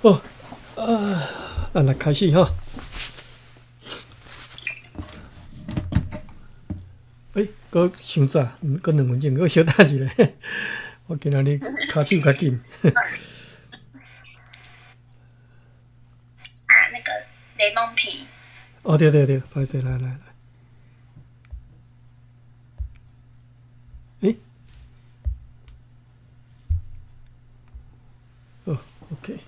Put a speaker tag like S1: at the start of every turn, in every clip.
S1: 哦，咱来开始哈。搁伤早，搁2分钟，搁小等一下。我今仔日骹手较紧。
S2: 那个雷蒙皮。
S1: 哦，对，歹势，来。OK。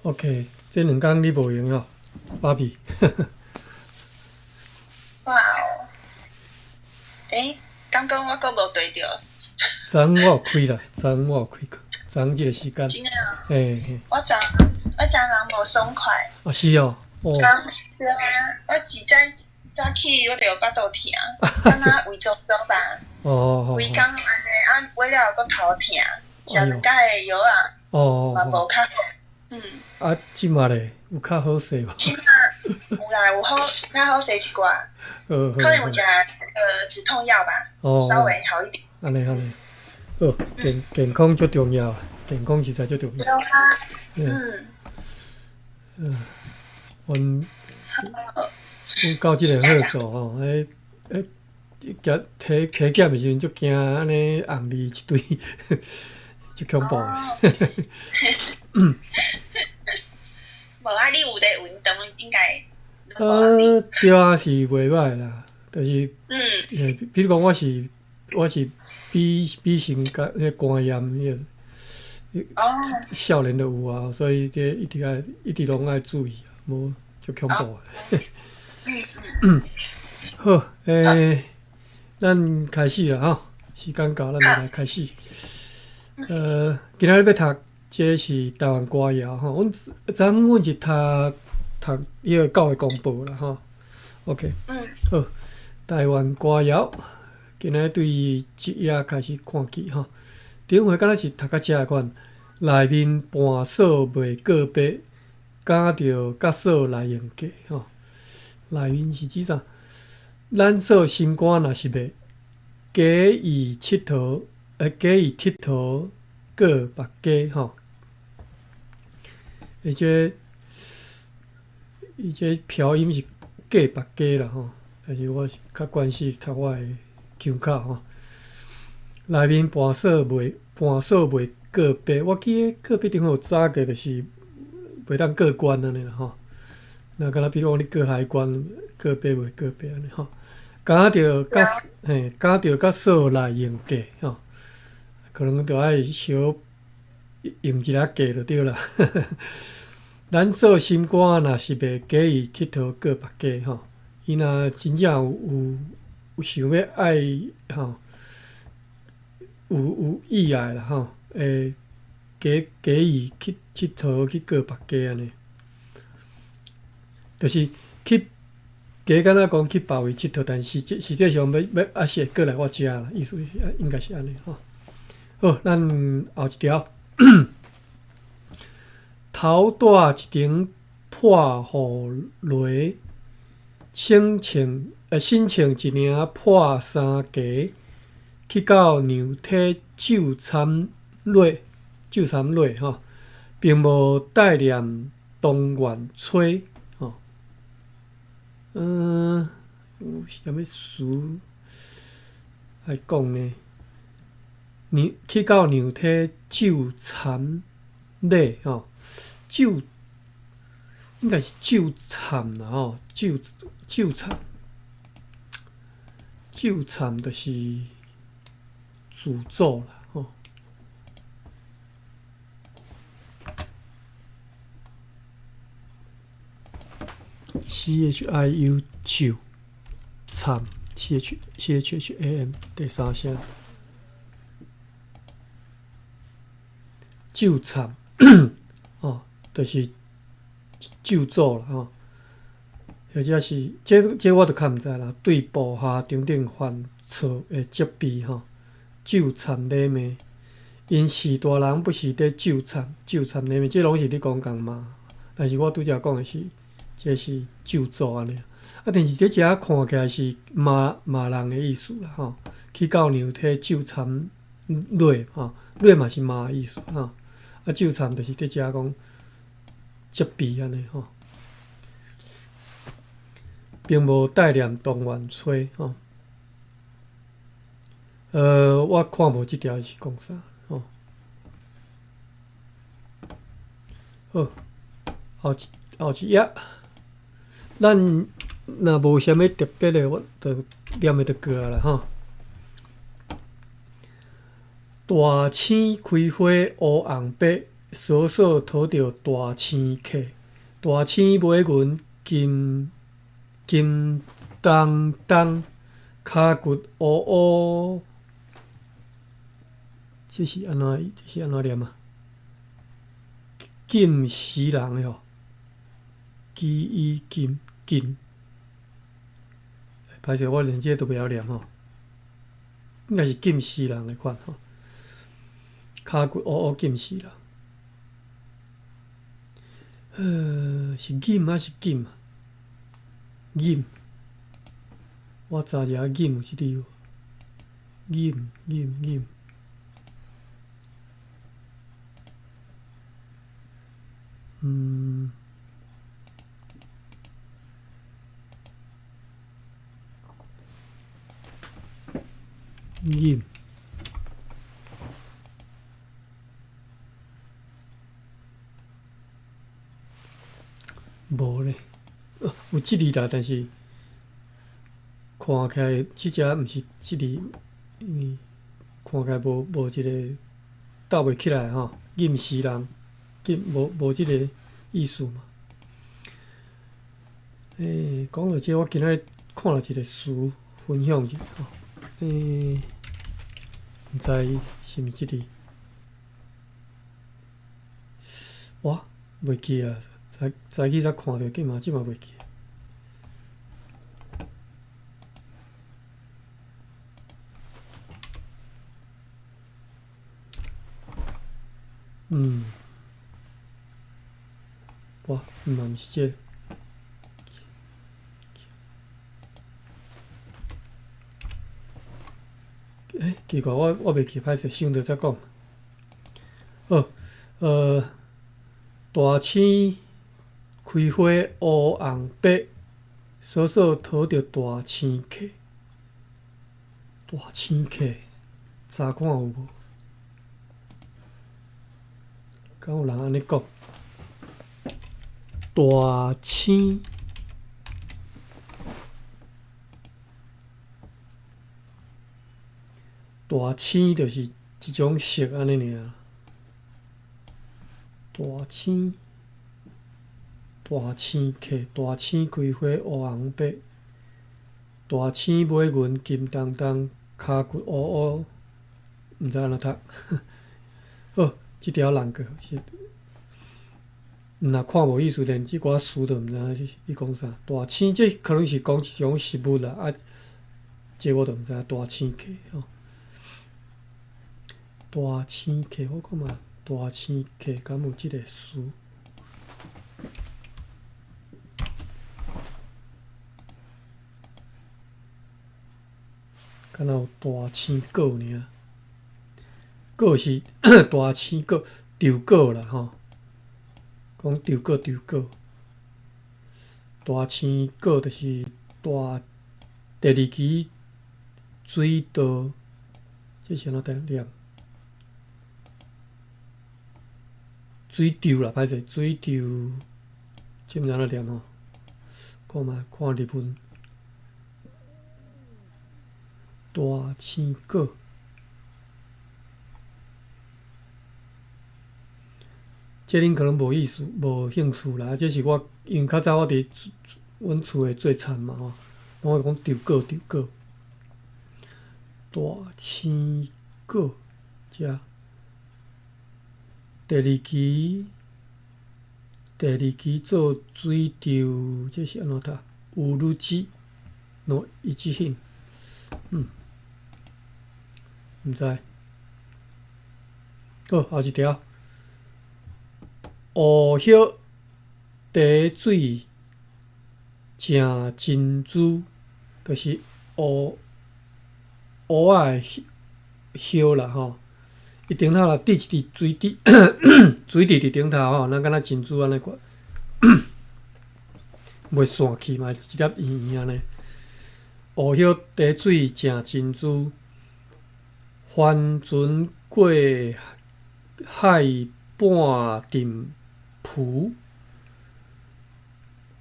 S1: OK， 这2天你无闲哦，芭比。
S2: 哇哦！刚刚我搁无对着。
S1: 昨昏我有开啦，昨昏这个时间。
S2: 真啊！
S1: 嘿。
S2: 我昨人无爽快。
S1: 啊，是哦。
S2: 对啊，我早起我就有巴肚疼，敢若胃中肿吧。规工安尼，尾了搁头疼，食2摆的药啊，嘛无较好。
S1: 即马咧有较好势无？
S2: 即马有啦，有较好势一寡。可能有食止痛药吧，稍微好一点。
S1: 安尼。健康最重要，健康实在最重要。阮到即个岁数吼，体检的时阵足惊，安尼红字一堆，足恐怖的。
S2: 无你有在运动，应该。
S1: 对啊，是袂歹啦，就是，比如讲我是B 型肝炎，少年就有啊，所以这一直拢爱注意，无足恐怖的。好，咱开始啦吼，时间到，咱就来开始。今仔日要读，这是台湾歌谣吼。阮是读迄个教育公报啦吼。OK。好，台湾歌谣，今仔对一页开始看起吼。顶回敢若是读到遮款，内面盘锁袂过白，敢着甲锁来用价吼。内面是指啥？咱锁心肝若是袂，假意佚佗，过目家吼。伊这漂音是过目家啦吼，但是我是较关系读我的腔口吼。内面盘锁袂过白，我记个过白顶有早个就是袂当过关安尼啦吼。那敢若比如讲你过海关，过白袂过白安尼吼。敢着甲锁来用价吼，可能着爱小用一下价就对啦。咱锁心肝若是袂假意佚佗过目家吼，伊若真正有想要爱吼，有意爱啦吼，假意佚佗去过目家安尼，就是去。假敢若讲去别位佚佗，但实际上要是会过来我遮啦，意思是应该是安尼吼。好，咱后一条，头戴一顶破雨鞋，身穿一领破衫夹，去到娘体酒参落吼，并无带念东原吹。有啥物词来讲呢？去到娘体酒参咧吼，酒应该是酒参啦吼，酒参就是诅咒啦吼。CHIU 酒参 CHAM 第三声，咒惨哦，就是咒诅啦吼，或者是这我就较毋知啦。对部下等等犯错的责备吼，咒惨礼骂，因是大人不是伫咒惨礼骂，这拢是咧讲共嘛。但是我拄则讲的是，这是咒诅安尼。啊，但是这遮看起来是骂人的意思啦吼，去到娘体咒惨累吼，累嘛是骂的意思吼。啊，咒惨就是伫遮讲责备安尼吼，并无带念动员吹吼。我看无即条是讲啥吼。好，后一页，咱若无啥物特别的，我就念的就过啊啦吼。大青开花乌红白，扫扫讨着大青客。大青尾纹金当当，骹骨乌乌。这是安怎念啊？金丝人的吼，金。歹势，我连这都袂晓念吼，应该是金丝人的款吼。骹骨乌乌金丝人，是银还是金啊？银，我查一下银有即字无？银。银，无咧，有即字啦，但是看起来即只毋是即字，看起来无一个斗袂起来吼，银丝人，无即个意思嘛。讲到这，我今仔看了一个书，分享一下吼。毋知是毋是即字，哇，袂记啊！早起才看着，即嘛袂记。哇，嘛毋是这个。奇怪，我袂记，歹势，想着再讲。大青开花乌红白，扫扫讨着大青客。大青客，查看有无？敢有人安尼讲？大青。大青就是一种色安尼尔。大青客，大青开花乌红白，大青尾纹金当当，骹骨乌乌，毋知安怎读。即条人个是，若看无意思，连即寡词都毋知影伊讲啥。大青这可能是讲一种食物啦，这我都毋知影。大青客吼。大青客，我看嘛，大青客敢有即个词？敢若有大青果尔？果是大青果，稻果啦吼。讲稻果，大青果就是第二期水稻，这是安怎念？水稻啦，歹势，水稻，这毋知安怎念吼？看觅看日文，大青果。这恁可能无意思、无兴趣啦。这是我因较早我伫阮厝诶做田嘛吼，拢会讲稻果。大青果遮。第二期做水稻，这是安怎读？有日子，喏，一致性，毋知。好，后一条。乌叶茶水正珍珠，就是乌仔的叶啦吼。伊顶头啦滴一滴水滴，水滴伫顶头吼，咱敢若珍珠安尼款，袂散去嘛，一粒圆圆安尼。乌叶茶水正珍珠，帆船过海半阵浮。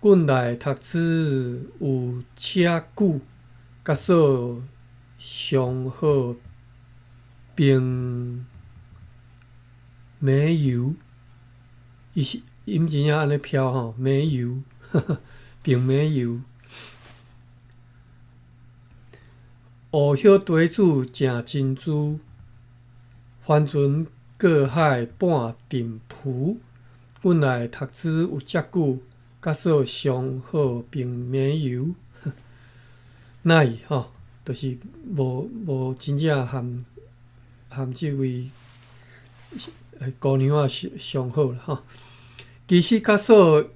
S1: 阮来读书有车久，甲说上好并没有，伊是毋真正安尼飘吼，没有，并没有。乌叶茶子正珍珠，帆船过海半阵浮。阮来读书有遮久，甲说上好并没有。那伊吼，就是无真正含即位姑娘仔上好啦吼。其实甲说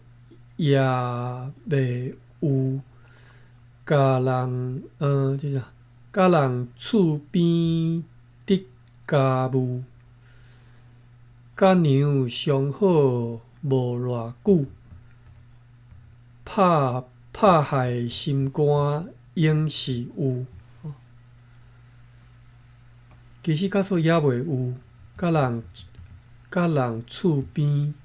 S1: 也袂有，甲人即啥？甲人厝边得家务，甲娘上好无偌久，拍害心肝应是有。其实甲说也袂有，甲人厝边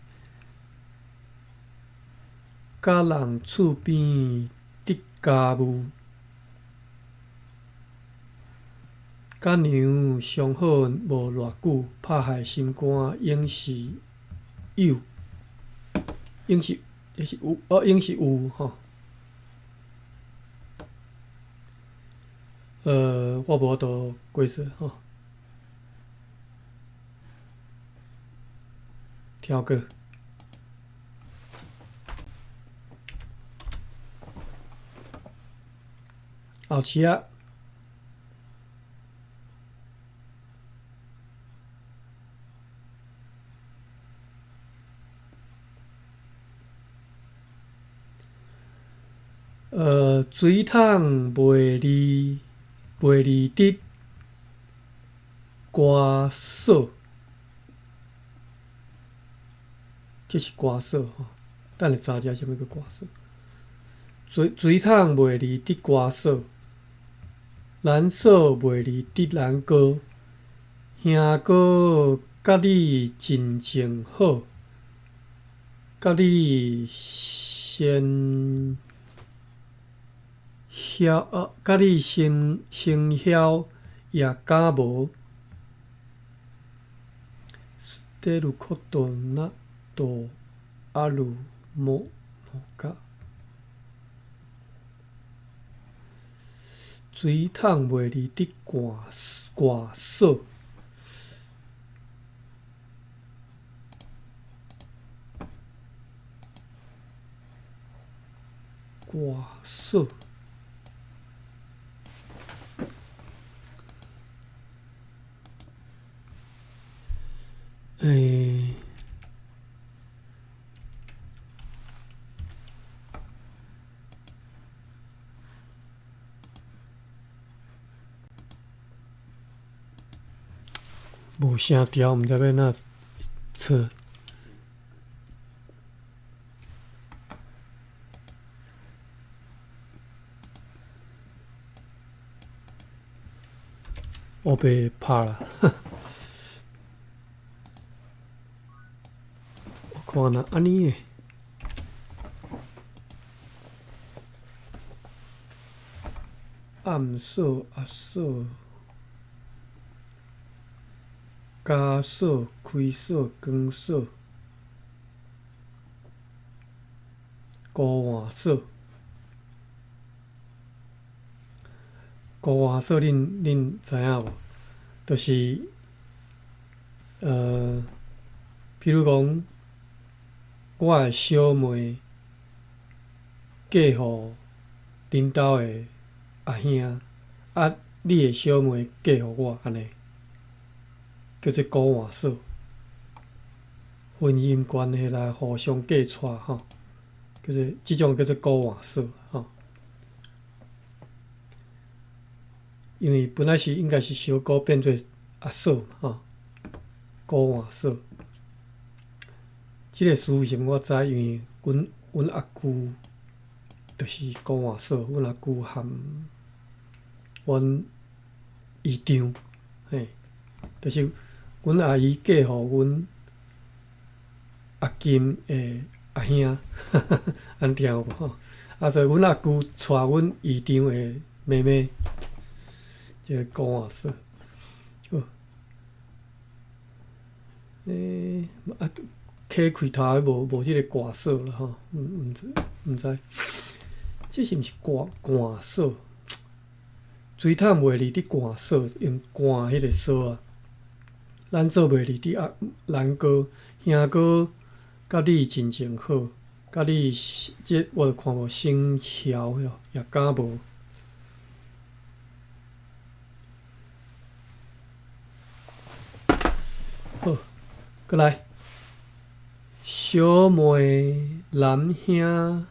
S1: 得家务，甲娘上好无偌久，拍害心肝应是有，应是有，应是有吼。我无读过说吼，跳过。后期啊。水桶袂离得歌锁，这是歌锁吼。等下查一下啥物叫歌锁。水桶袂离得歌锁，兰锁袂离得兰哥。兄哥甲你真情好，甲你先晓也假无。捨てることなどあるものか。水桶袂离得歌锁。歌锁。无声调，毋知要哪测。我被拍了，我看那安尼诶。暗锁、压锁、加锁、开锁、关锁、孤换锁、高华社恁知影无？就是比如讲，我诶小妹嫁互恁兜诶阿兄，啊，你诶小妹嫁互我，安尼叫做高华社。婚姻关系来互相嫁娶吼，叫做即种叫做高华社吼。因为本来是应该是小姑变做阿嫂嘛吼，高华社。即个词为什么我知？因为阮阿舅就是高华社，阮阿舅含阮姨丈，嘿，就是阮阿姨嫁互阮阿金诶阿兄，安听有无吼？啊，所以阮阿舅娶阮姨丈诶妹妹，即个高华社。哦，啊，溪开头诶无即个歌社啦吼，毋知，这是毋是歌社？水潭袂离伫歌社，用歌迄个社啊。咱社袂离伫兰哥兄哥。甲你真正好，甲你这我看无生肖哟，也敢无？好，过来，小妹男兄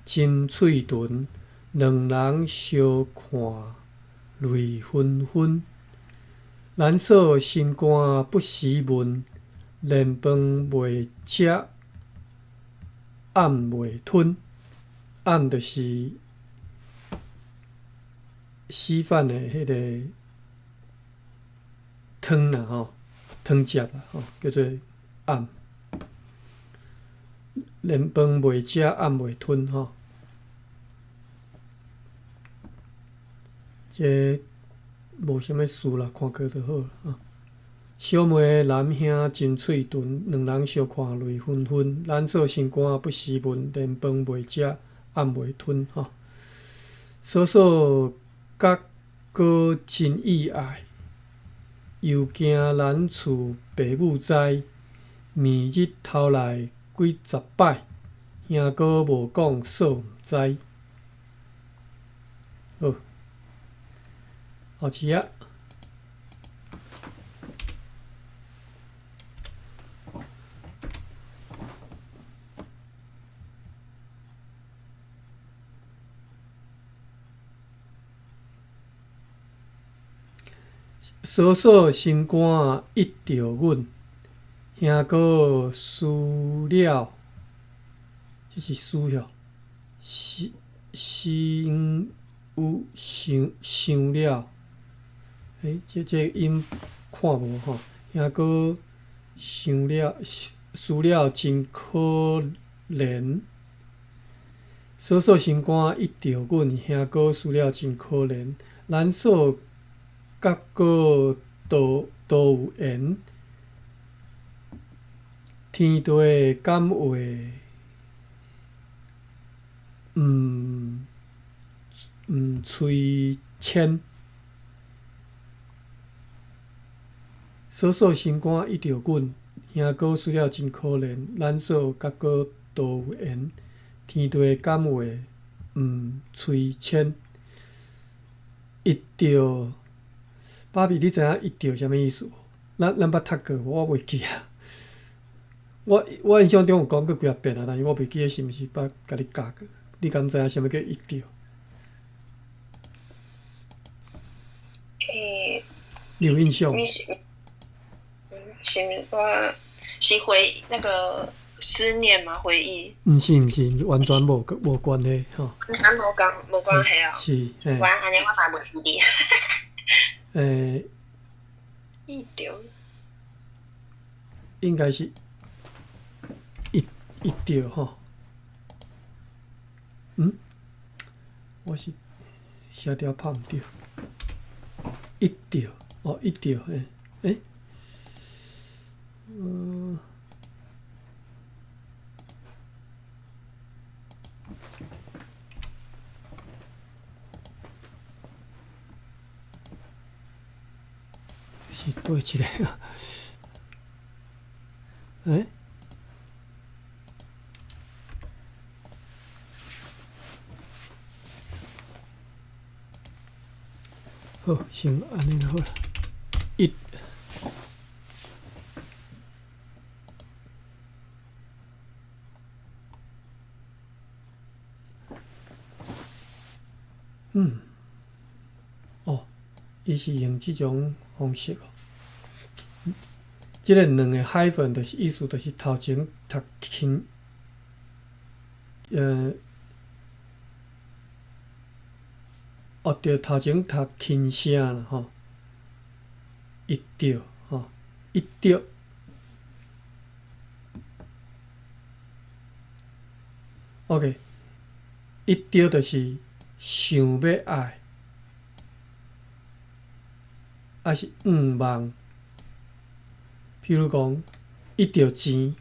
S1: 真喙唇，两人相看泪纷纷。咱嫂心肝不时问，连饭袂食。暗袂吞，暗就是稀饭的迄个汤啦吼，汤汁啦吼，叫做暗。连饭袂食，暗袂吞吼。这无啥物事啦，看过就好啦吼。小妹男兄真喙唇，两人相看泪纷纷。咱嫂心肝不时问，连饭袂食，暗袂吞吼。嫂嫂甲哥真意爱，又惊咱厝爸母知，暝日头来几十摆，兄哥无讲，嫂毋知。好，后一啊。嫂嫂心肝一着阮，兄哥思了，这是思了，心有想了，这音看无吼，兄哥想了思了真可怜。嫂嫂心肝一着阮，兄哥思了真可怜。咱嫂甲哥都有缘，天地感话，催签。嫂嫂心肝一着阮，兄哥思了真可怜。咱嫂甲哥都有缘，天地感话，催签。一着。爸比，你知影一着啥物意思无？咱捌读过，我袂记啊。我印象中有讲过几啊遍啊，但是我袂记是毋是捌甲你教过。你敢知影啥物叫一着？你有印象？
S2: 是回那个思念嘛，回忆。
S1: 毋是，完全无关系吼。
S2: 无关系哦。
S1: 是，
S2: 我安尼我嘛袂记哩。一着
S1: 应该是一着吼。我是写条拍毋着。一着哦，一着是对一个啊？诶、好，先安尼就好了。一，哦，伊是用即种方式哦。即个两个hyphen 就是意思，就是头前读轻，对，头前读轻声啦吼，一着吼，一着。OK， 一着就是想要爱，还是望。譬如讲，一着钱，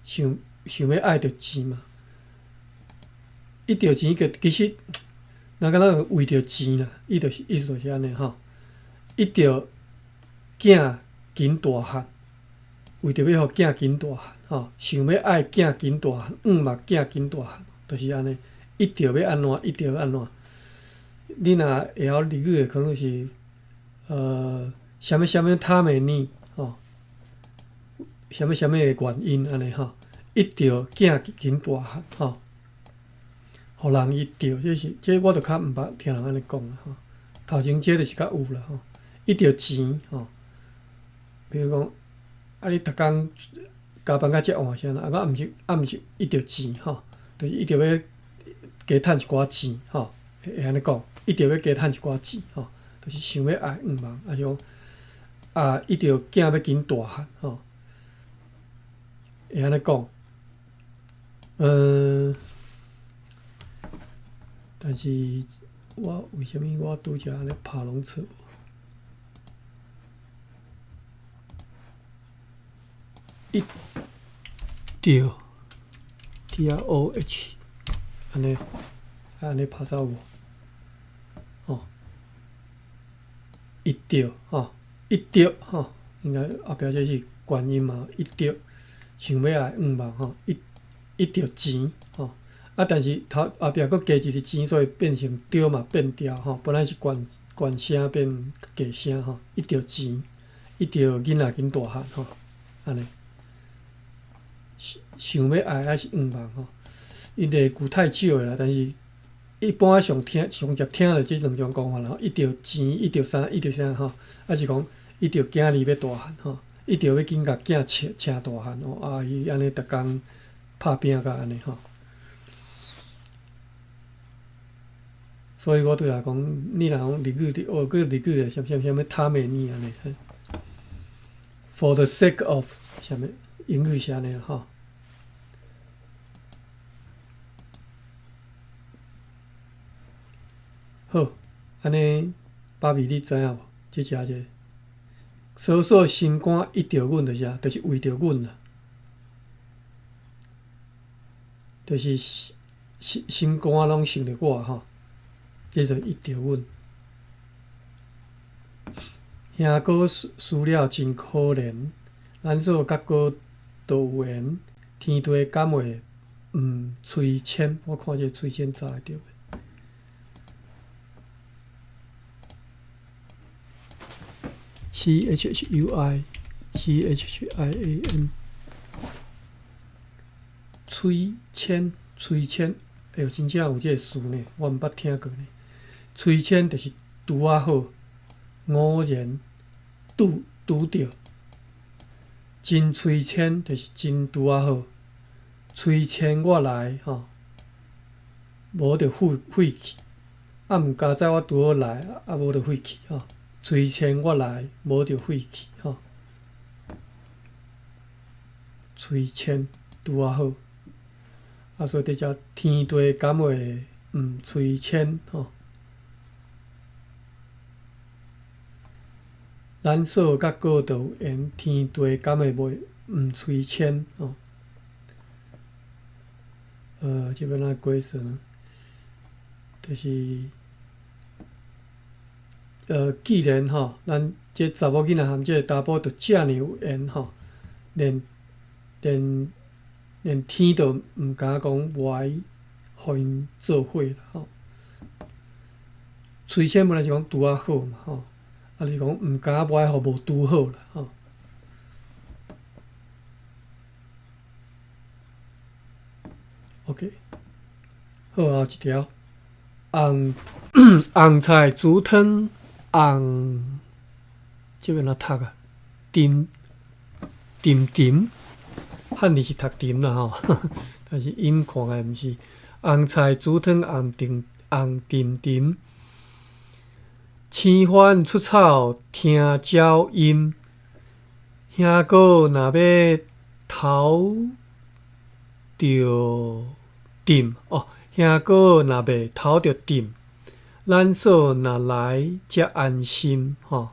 S1: 想要爱着钱嘛。一着钱其实，咱敢若为着钱啦，意思就是安尼吼。一着囝紧大汉，为着要互囝紧大汉吼，想要爱囝紧大汉，嘛囝紧大汉，就是安尼。一着要安怎，一着要安怎。你若会晓日语的，可能是什么什么他们呢？吼。什么什么的原因安尼吼，一着囝紧大汉吼，互人一着，这我就较毋捌听人安尼讲啦吼。头前这就是较有啦吼，一着钱吼，比如讲你逐工加班到遮晚啥啦，毋是一着钱吼，就是一着要加趁一寡钱吼，会安尼讲，一着要加趁一寡钱吼，就是想要爱望，一着囝要紧大汉吼。会安尼讲，但是我为什么我拄则安尼拍拢错？一着 TROH 安尼拍走无？哦，一着吼，一着吼，应该后壁这是原因嘛？一着。想要爱望吼，一着钱吼，但是后壁佫加一个钱，所以变成着嘛变调吼。本来是悬声变低声吼，一着钱，一着囡仔紧大汉吼，安尼。想要爱还是望吼，因个句太少啦，但是一般上常听着即两种讲法啦。一着钱，一着啥，一着啥吼，还是讲一着囝儿要大汉吼。一定要紧甲囝请大汉哦，伊安尼逐工拍拼甲安尼吼，所以我对来讲，你若讲日语伫学过日语的，什么他美尼安尼，for the sake of 什么英语是安尼吼。好，安尼芭比你知影无？即只者。搜索心肝一着阮就是啥，就是为着阮啦，就是心肝拢想着我吼，这就一着阮。兄哥死了真可怜，咱所甲哥都有缘，天地敢会催迁？我看这催迁查会着。CHUI CHIAN 催迁，哎呦，真正有这个词呢，我毋捌听过呢。催迁就是拄啊好，偶然拄着。真催迁就是真拄啊好，催迁我来吼，无着废去。毋加在我拄好来，无着废去吼。催迁我来，无着废去吼。催迁拄啊好，所以伫遮天地敢会催迁吼。咱所甲哥都有缘，天地敢会催迁吼。这边哪解释呢？就是既然吼，咱这查某囡仔含这个查甫都遮尔有缘吼，连天都毋敢讲无爱互因做伙啦吼。催签本来是讲拄啊好嘛吼，啊是讲毋敢无爱互无拄好啦吼。OK， 好后一条，红菜煮汤，这边哪读啊？丁，汉字是读丁啦吼，但是音看来毋是。红菜煮汤红丁，青番出草听鸟音，兄哥若要头着dim哦，兄哥若要头着dim咱嫂若来才安心吼。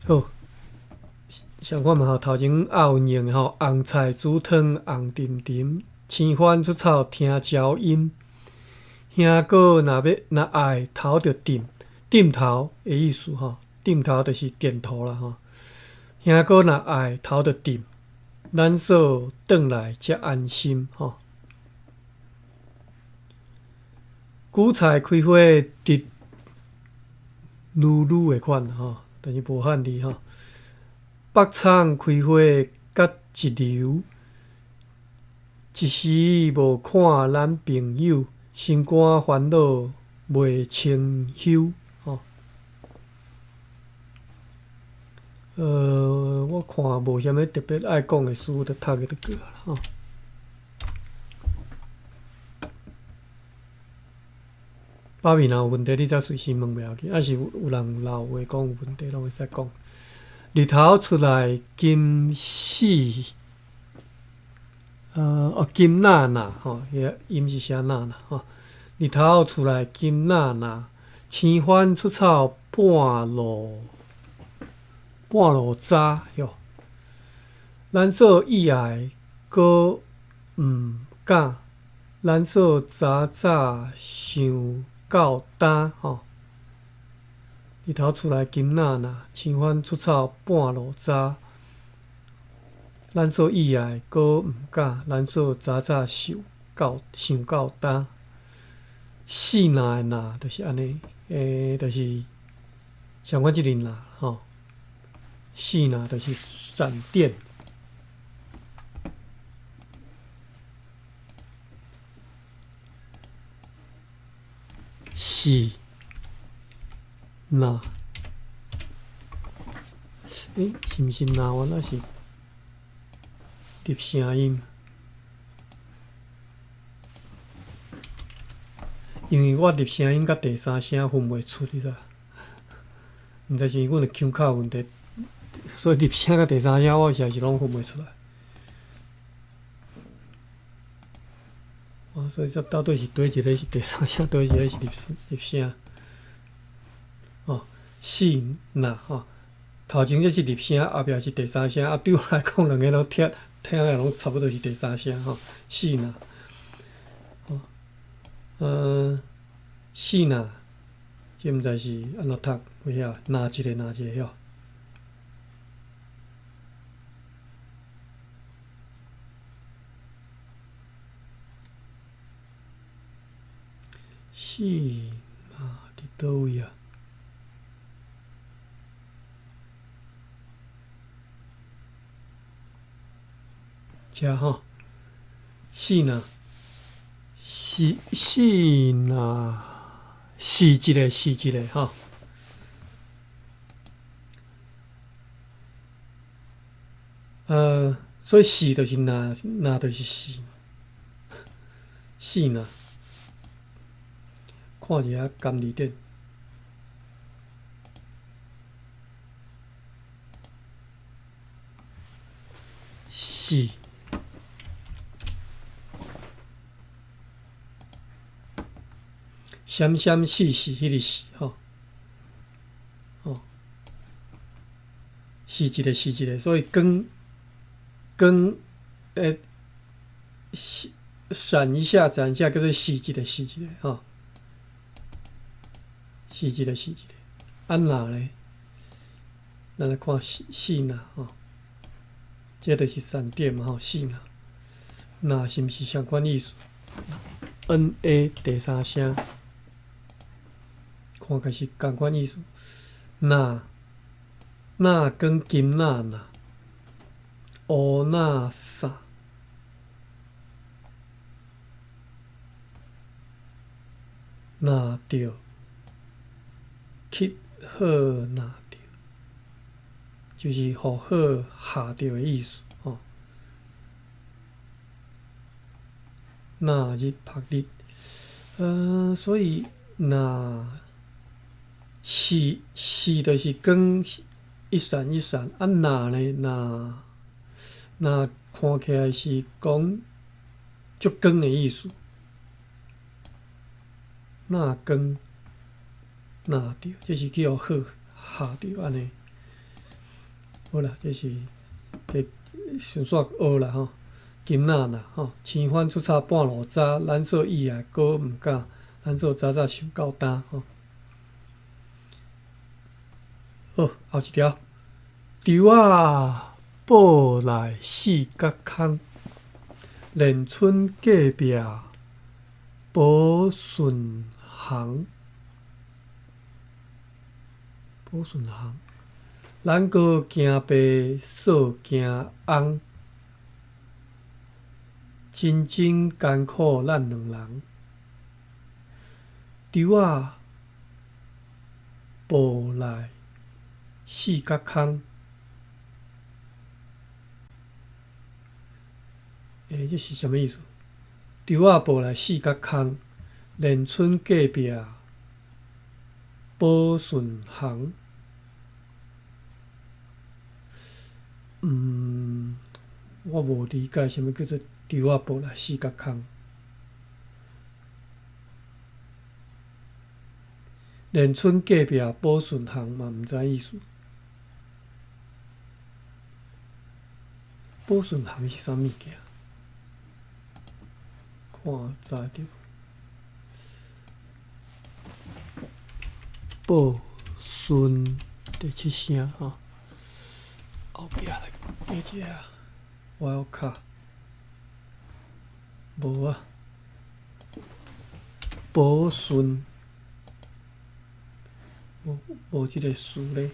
S1: 好，相看嘛吼，头前也有用吼，红菜煮汤红丁，青番出草听鸟音。兄哥若爱头着点头的意思吼，点头就是点头啦吼。兄哥若爱头着点，咱嫂转来才安心吼。韭菜开花直噜的款吼，但是无汉字吼。北厂开花甲一流，一时无看咱朋友，心肝烦恼袂清休吼。我看无啥物特别爱讲的词，就读个就过啦吼。爸咪若有问题，你则随时问袂要紧。啊是有人老话讲有问题，拢会使讲。日头出来金死，金娜娜吼，伊个音是写娜娜吼。日头出来金娜娜，青番出草半路早哟。咱嫂意爱搁毋敢，咱嫂早想到担吼。日头出来金娜娜，青番出草半路早。咱嫂意爱搁毋敢，咱嫂早想到担。死哪的哪，就是安尼，就是像我即个哪吼，死哪就是闪电。是哪？是毋是哪？我那是入声音，因为我入声音甲第三声分袂出，你知？毋知是阮的腔口问题，所以入声甲第三声我实在是拢分袂出来。所以这到底是对一个是第三声，对一个是入声。是哪吼？头前这是入声，后壁是第三声，对我来讲，两个拢听的拢差不多是第三声吼。是哪？是哪？这毋知是安怎读，袂晓哪一个晓？是哪伫倒位啊？遮吼，是哪？是哪？是一个吼。所以是就是哪就是是，是哪？看一下甘字典，是。闪闪是迄个是吼，是一个，所以光闪一下，叫做是一个吼。是一个。那咧，咱来看四那吼，这就是3点嘛吼，四那是毋是相关意思 ？NA 第三声，看开是相关意思。那跟金那，乌那啥。那着，乞好那着，就是互好下着的意思吼。那日拍日，所以那是就是光一闪一闪，那咧那看起来是讲足光的意思。那光那着，这是叫好下着安尼。好啦，这是顺续学啦吼。金那吼，青番出草半路早，咱说意外果毋敢，咱说早早想到担吼。好，后一条，稻仔埔内四角空，连村隔壁保顺行，咱搁行白扫行红，真真艰苦咱两人。稻仔埔内四角空，这是什么意思？稻仔埔内四角空，连村隔壁保顺行。我无理解什么叫做稻仔埔内四角空。连村隔壁保顺行嘛，毋知意思。保顺行是啥物件？看知着。保顺第7声吼，后壁来加一个wild card， 无啊，保顺无即个词咧，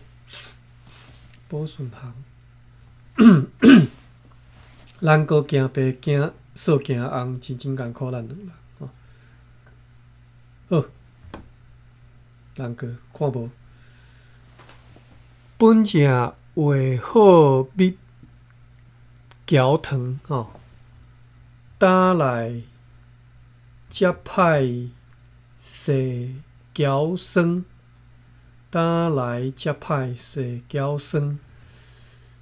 S1: 保顺行。咱搁行白行扫行红，真真艰苦咱两人吼。好，咱搁看无。本正画好笔条糖吼，打来接歹细条酸，打来接歹细条酸，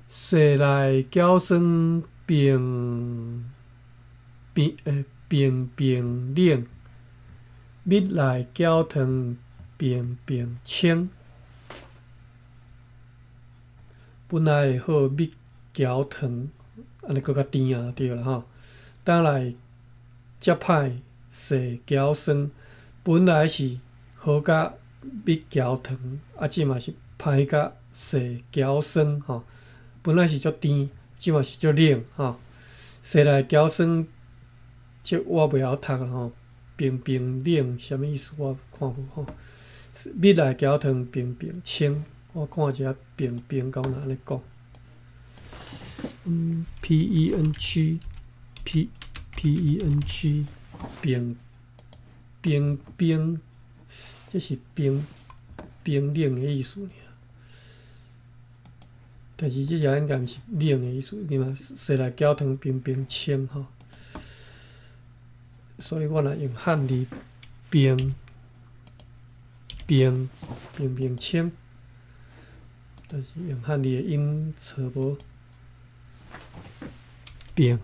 S1: 细来条酸冰冷，蜜来条糖冰清。本来好蜜条糖，安尼搁较甜啊，对啦吼。等来接歹细条酸，本来是好甲蜜条糖，即嘛是歹甲细条酸吼。本来是足甜，即嘛是足冷吼。细来条酸，即我袂晓读啦吼。冰冷什么意思？我看无吼。蜜来条糖冰清。我看一下冰到哪里讲？PENG 冰，这是冰冷的意思尔。但是这个应该毋是冷的意思，对嘛？细来条糖冰清吼。所以我若用汉字冰清。但是用汉字的音找无冰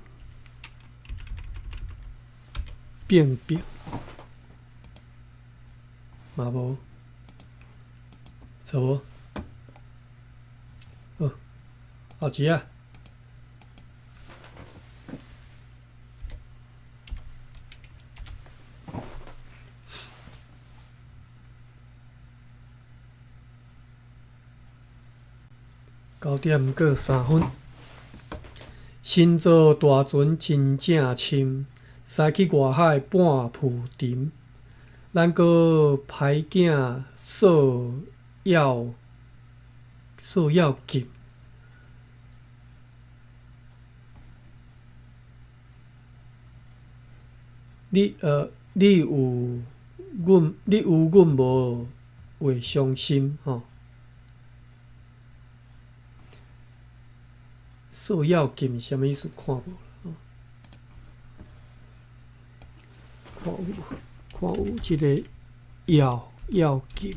S1: 嘛无找无。好，后一啊。9点过3分。身造大船真正深，驶去外海半浮沉。咱搁歹囝索要急。你有阮无会伤心吼？索要紧是啥物意思？看无啦。看有即个要紧。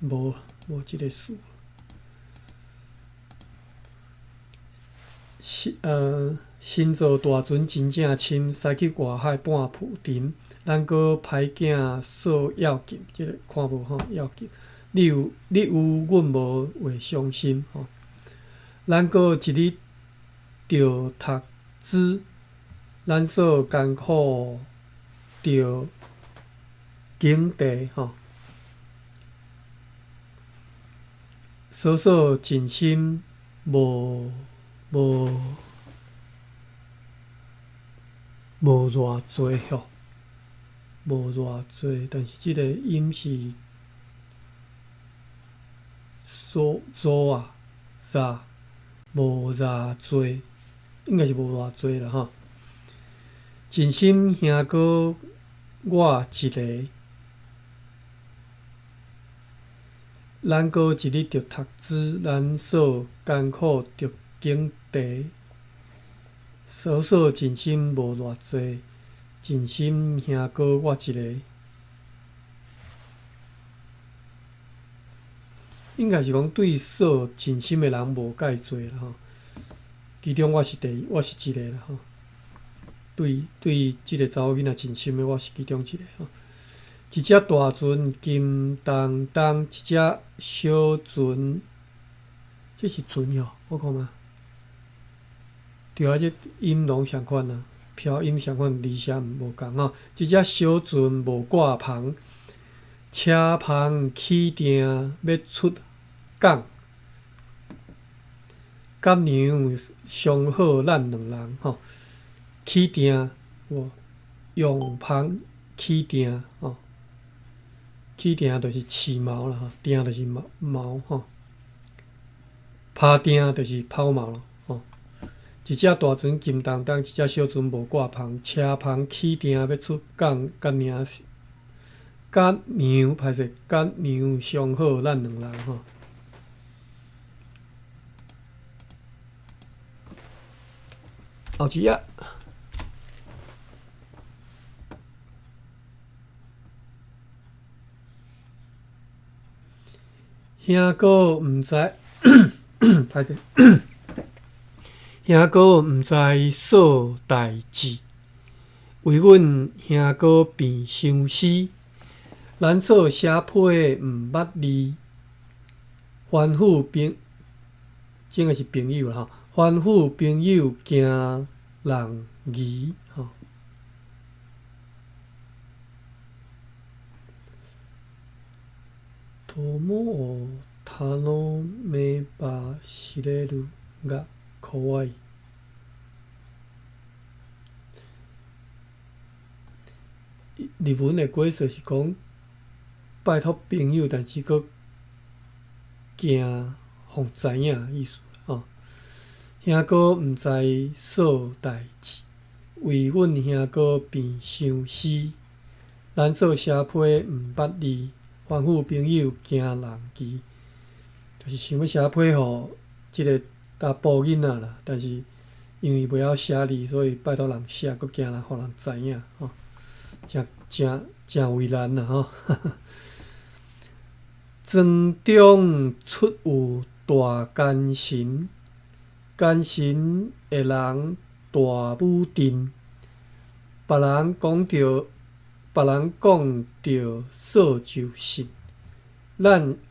S1: 无即个词。身造大船真正深，驶去外海半浮沉。咱搁歹囝索要紧，即个看无吼要紧。你有阮无会伤心吼。咱搁一日着读书，咱所艰苦着经地吼。所尽心无偌济吼，无偌济，但是即个音是做啊，无偌济，应该是无偌济啦吼。尽心兄哥我一个，咱搁一日着读书，咱所艰苦着经地。所尽心无偌济，尽心兄哥我一个。应该是讲对所尽心的人无介多啦吼，其中我是一个啦吼。对即个查某囡仔尽心的，我是其中一个吼。一只大船金东东，一只小船，这是船哦，我看嘛。对啊，这音拢相款啊，飘音相款，字写无共吼。一只小船无挂篷，车篷起定要出港。甲娘相好咱两人吼，起定用篷起定吼，起定就是饲毛啦吼，定就是毛吼，拍定就是抛锚咯吼。一只大船金东东，一只小船无挂篷，车篷起定要出港，甲娘相好咱两人吼。后一页，兄哥毋知，歹势，兄哥毋知所代志，为阮兄哥变相思。咱所写批毋捌字，吩咐这个是朋友啦吼。吩咐朋友惊人疑吼。友他の目走れるが怖い。日文的解说是讲拜托朋友，但是佫惊互知影意思吼。兄哥毋知所代志，为阮兄哥变相思。咱所写批毋捌字，吩咐朋友惊人疑。就是想要写批互即个查甫囡仔啦，但是因为袂晓写字，所以拜托人写，佫惊人互人知影吼，真为难啦吼。庄中出有大奸臣，奸臣的人大武阵。别人讲着所就信，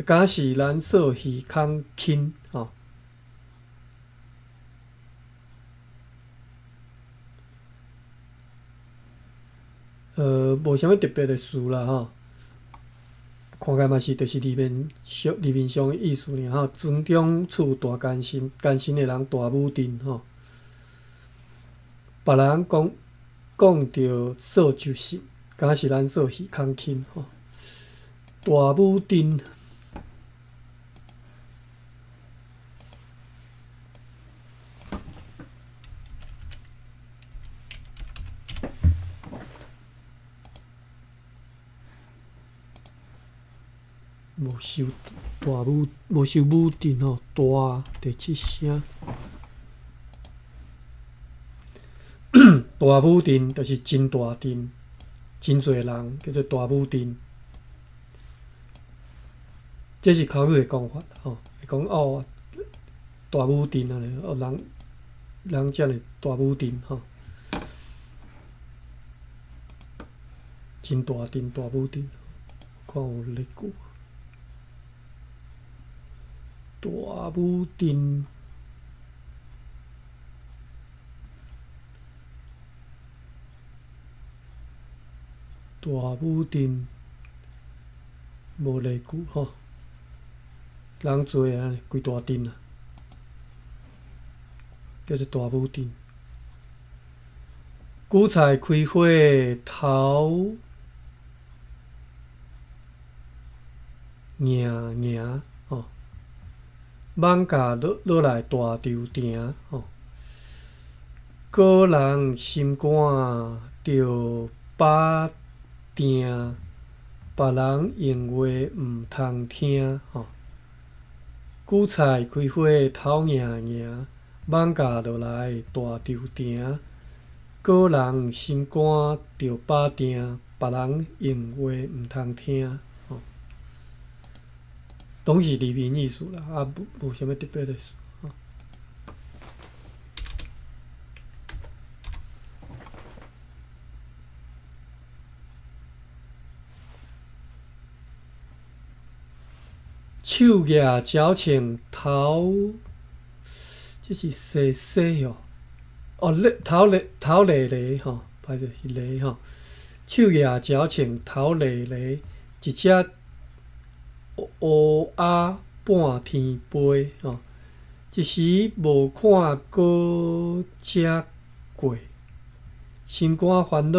S1: 敢是咱所耳孔轻吼。无啥物特别的事啦吼。看起嘛是就是字面上的意思尔吼。庄中处大奸臣，奸臣的人大武丁吼。别人讲着说就是，敢是咱说耳空轻吼。大武丁。无收武定吼，大第七声。大武定就是真大阵，真侪人叫做大武定。这是口语的讲法吼，会讲哦，大武定安尼，哦人遮尔大武定吼，真大阵大武定，看有例句。大武定，大武定，无例句吼，人侪啊，规大阵啊，叫做大武定。韭菜开花头硬吼。艋舺落来大tro埕吼，果人心肝着把定，别人闲话毋通听吼。韭菜开花头硬，艋舺落来大tro埕，果人心肝着把定，别人闲话毋通听。拢是字面意思啦，啊无啥物特别的事。手举矫情头，这是细哦。哦，头犁吼，歹势是犁吼。手举矫情头犁，一只。乌鸦半天飞吼，一时无看过只过，心肝烦恼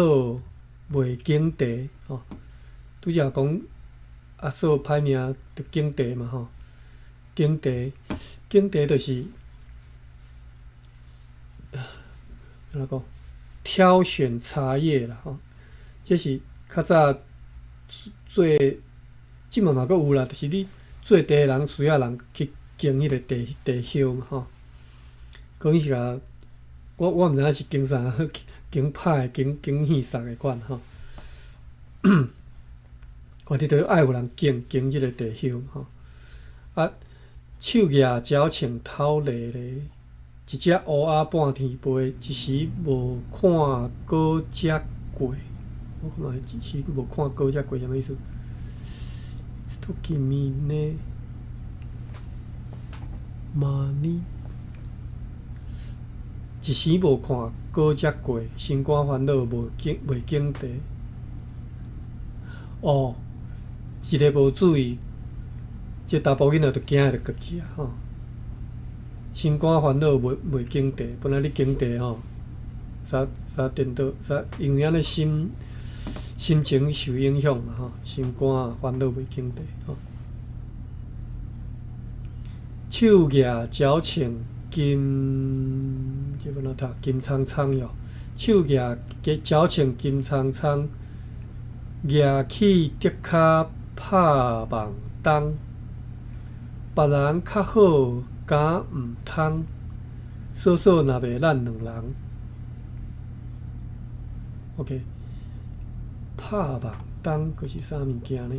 S1: 袂经地吼。拄则讲阿嫂歹命着经地嘛吼，经地就是安怎讲？挑选茶叶啦吼，这是较早做。即嘛阁有啦，就是你做茶人需要人去经迄个地叶嘛吼。讲是甲我毋知影是经啥，经拍经现杀的款吼。我伫着爱有人经即个地叶吼。啊，手举矫情头犁，一只乌鸦半天飞，一时无看过只过。我看一时无看过只过，啥物意思？君呢？妈呢？一时无看过只过，心肝烦恼袂经地。哦，一个无注意，这查甫囡仔就惊着过去啊吼。心肝烦恼袂经地，本来你经地吼，啥颠倒，因为安尼心情受影响嘛吼，心肝烦恼袂经地吼。手举矫情金，这要哪读？金苍苍哟。手举矫情金苍苍，举起竹骹拍梦东。别人较好，敢毋通？说说若袂咱两人。OK。拍梦东，佫是啥物件呢？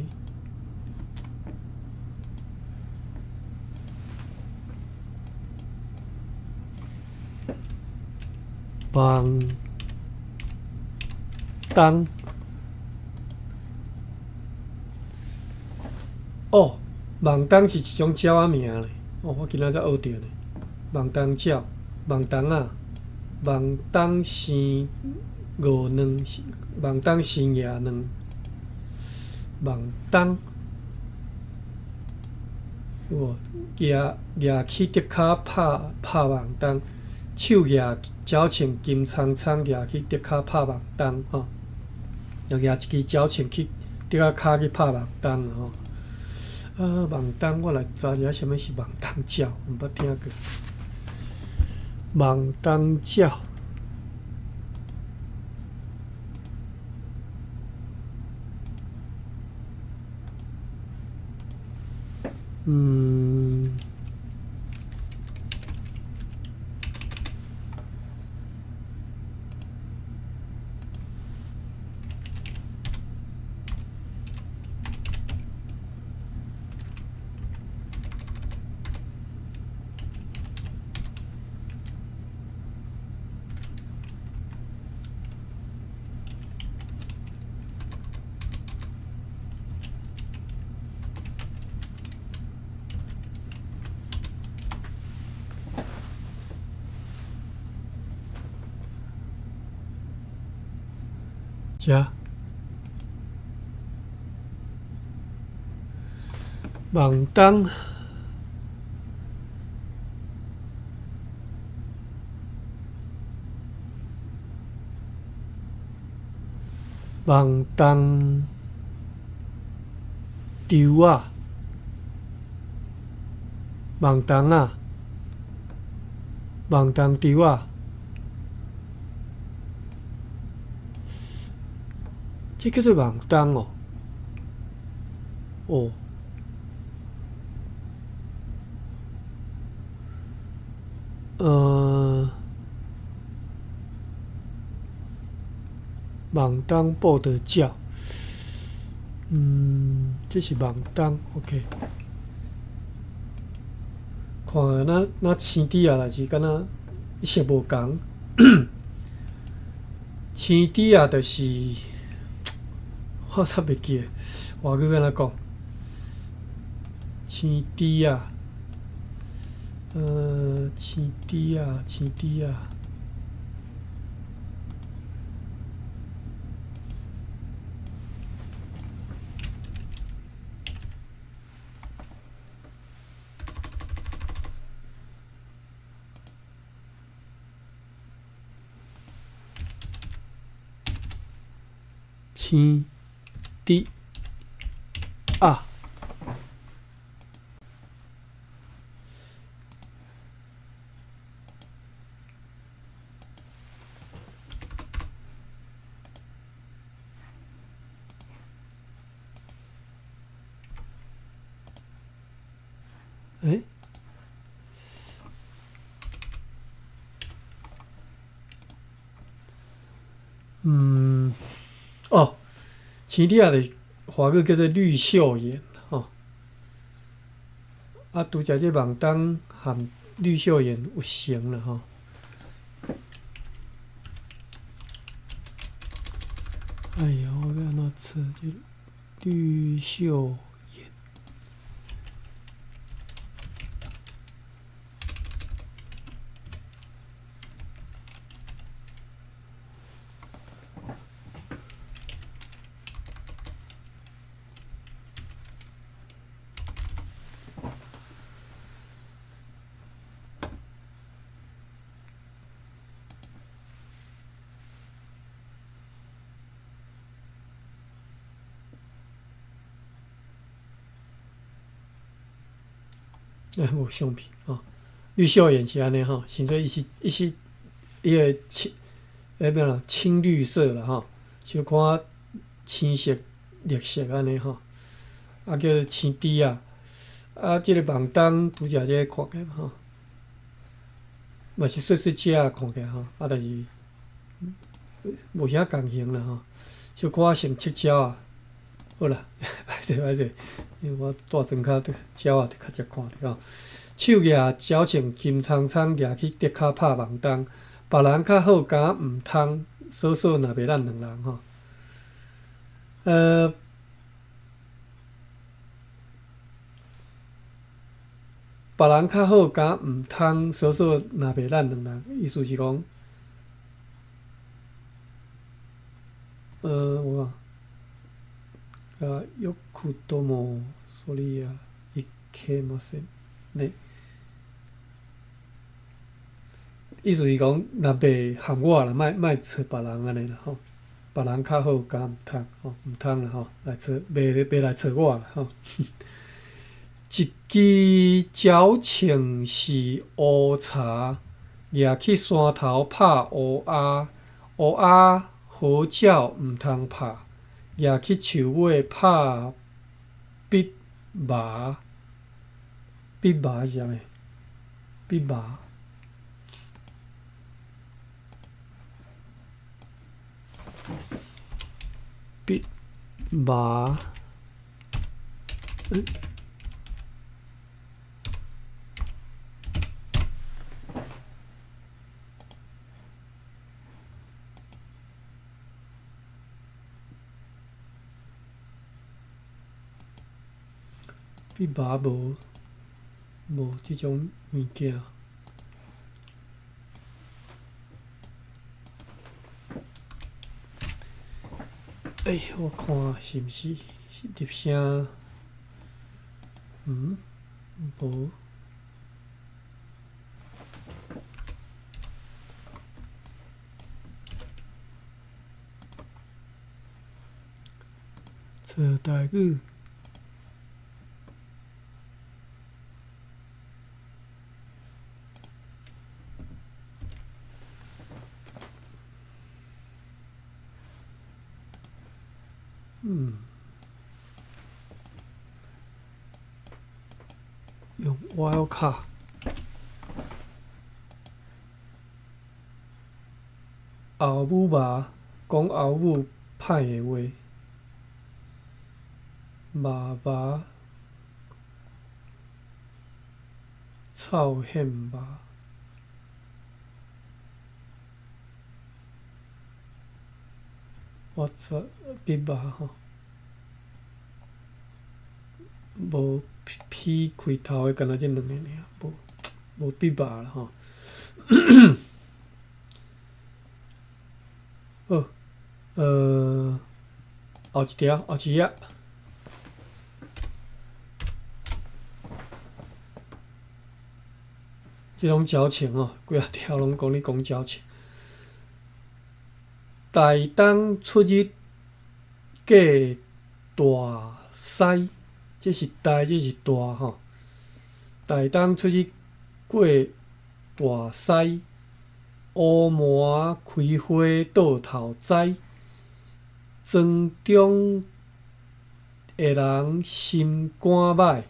S1: 梦东，哦，梦东是一种鸟仔名咧。哦，我今仔才学着呢。梦东鸟，梦东啊，梦东生5卵，梦东生夜卵，梦东有无？举起竹骹拍网东，手举矫情金苍苍，举起竹骹拍网东吼。又举一支矫情去竹骹去拍网东吼。网东我来查一下，什么是网东鸟？毋捌听过。网东鸟。遮网东，网东丢啊，网东啊，网东丢啊。这叫做网东哦，网东报的叫，这是网东 ，OK。看那青底啊，就是敢若色无共。青底啊，就是我插袂记诶，外语安怎讲？青底啊，青底啊，青底啊。青底啊，青底啊的华语叫做绿袖眼吼。拄则这网东含绿袖眼有成啦吼。哎呀，我要安怎测这绿袖眼？无相片吼，绿袖眼是安尼吼，现在伊个咩啦，青绿色啦吼，小可青色、绿色安尼吼，叫做青底啊。即个网东拄则这看起来吼，嘛是细细只看起来吼，但是无啥共型啦吼，小可像赤鸟啊。好啦，歹势，因为我大庄脚鸟啊，就较少看着吼。手举矫情金苍苍，举起竹骹拍网东。别人较好敢毋通，少少若袂咱两人吼。别人较好敢毋通，少少若袂咱两人。意思是讲，我讲。よくともそれや一けませんね。意思是讲，若袂含我啦，莫找别人安尼啦吼。别人较好，敢毋通吼，毋通啦吼，来找袂来找我啦吼。一支矫情是乌茶，掠去山头拍乌鸦，乌鸦好鸟毋通拍，掠去树尾拍壁麻。壁麻是啥物？壁麻。壁麻。壁麻无即种物件。我看是毋是粒声？无。做台语。用 wildcard。后母麻讲后母歹的话，麻臭现麻。我操，壁麻吼，无劈开头的，敢若即两个尔，无壁麻啦吼。好，后一条，后一页。即种矫情哦，规啊条拢讲你讲矫情。台东出日过大西，这是台，这是大吼。台东出日过大西，乌麻开花倒头栽。庄中的人心肝歹，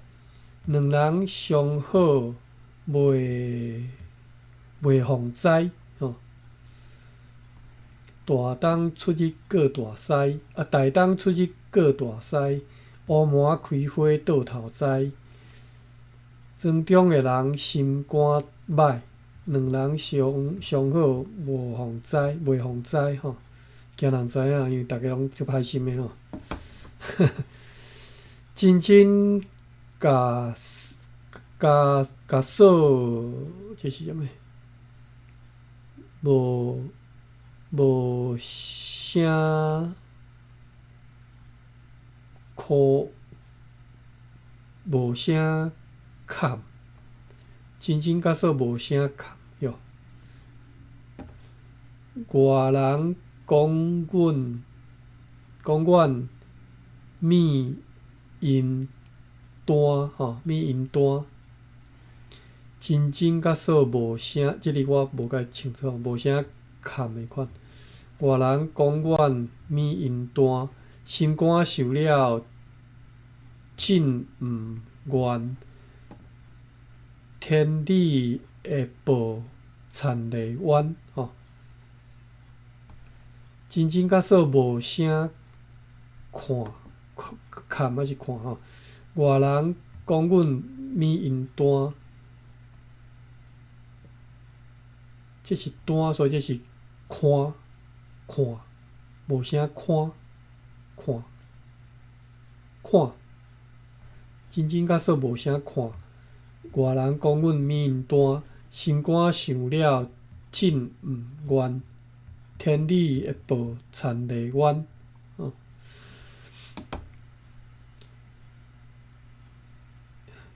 S1: 两人相好袂防灾吼。大东出日过大西，台东出日过大西，乌麻开花倒头栽。庄中的人心肝歹，两人相好袂防灾吼。惊人知影，因为逐个拢足歹心的吼。真甲说，这是啥物？无声哭，无声哭，真甲说无声哭哟。外人讲阮密音单吼，密音单。真甲说无声，即个我无解清楚，无声哭的款。外人讲阮密音单，心肝受了真毋愿。天理会报田里冤吼。真甲说无声看还是看吼。外人讲阮密音单，这是单，所以这是看，无声看，真甲说无声看。外人讲阮密音单，心肝想了真毋愿。天理会报田里冤。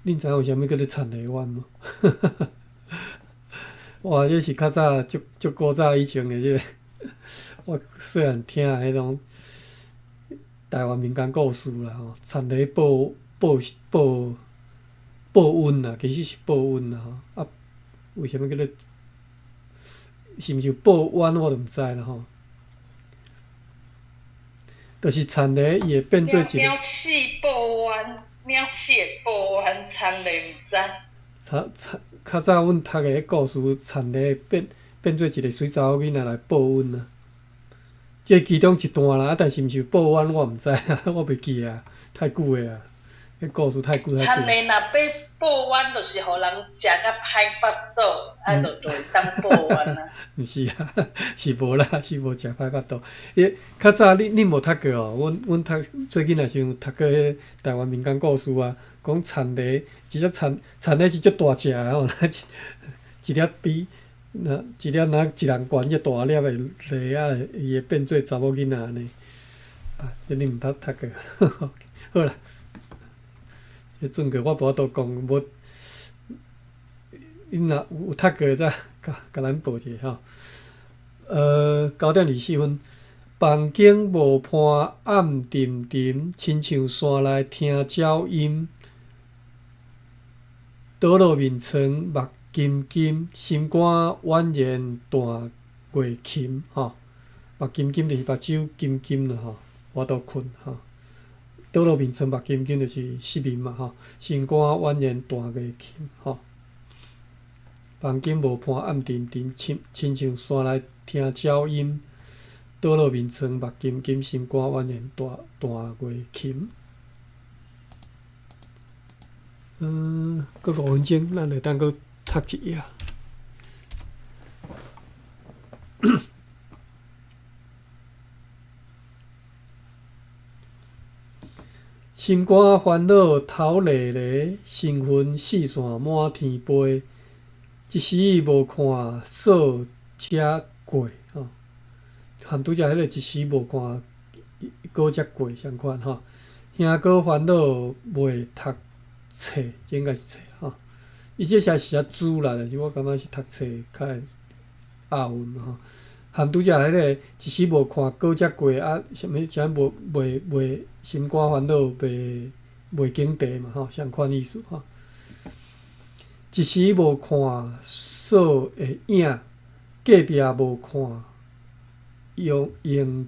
S1: 恁知影为虾米叫做田螺丸无？哇，这是较早足古早以前的这个，我虽然听迄种台湾民间故事啦吼，田螺保温啦，其实是保温啦吼。啊，为虾米叫做是毋是保丸我就毋知啦吼。就是田螺伊会变做一个。
S3: 鸟翅保丸，鸟翅保丸，田螺毋知。
S1: 较早阮读的故事，田螺变做一个水查某囡仔来保温啊。这其中一段啦，但是毋是保丸我毋知啊，我袂记啊，太久诶啊，迄故事太久。
S3: 田螺若要保丸，就是互人食甲歹腹肚，啊，就会当保丸啊。
S1: 毋是啊，是无啦，是无食歹腹肚。伊较早恁无读过哦？阮读最近也是有读过迄台湾民间故事啊，讲田螺，一只田螺是足大只诶吼，一粒比一粒若一人悬遮大粒诶螺啊，伊会变做查某囡仔安尼。啊，这恁毋捌读过？好啦。这准过我无法度讲，无因若有读过则甲咱报一下吼。9:24，房间无伴暗沉沉，亲像山内听鸟音。倒落面床目金金，心肝蜿蜒断月琴吼。目金金就是目睭金金啦吼，我都困吼。倒落面床目金金就是失眠嘛吼，心肝蜿蜒断月琴吼。房间无伴暗沉沉，亲像山内听鸟音。倒落面床目金金，心肝蜿蜒断月琴。搁5分钟，咱会当搁读一页。心肝烦恼头累累，身魂四散满天飞。一时无看扫车过吼，含拄则迄个一时无看过车过相款吼。兄哥烦恼未读册，这应该是册吼。伊这写是主啦，但是我感觉是读册较会押韵嘛吼。含拄则迄个一时无看过车过啊，啥物未心肝烦恼袂经地嘛吼，相款意思吼。一时无看扫会影，隔壁无看用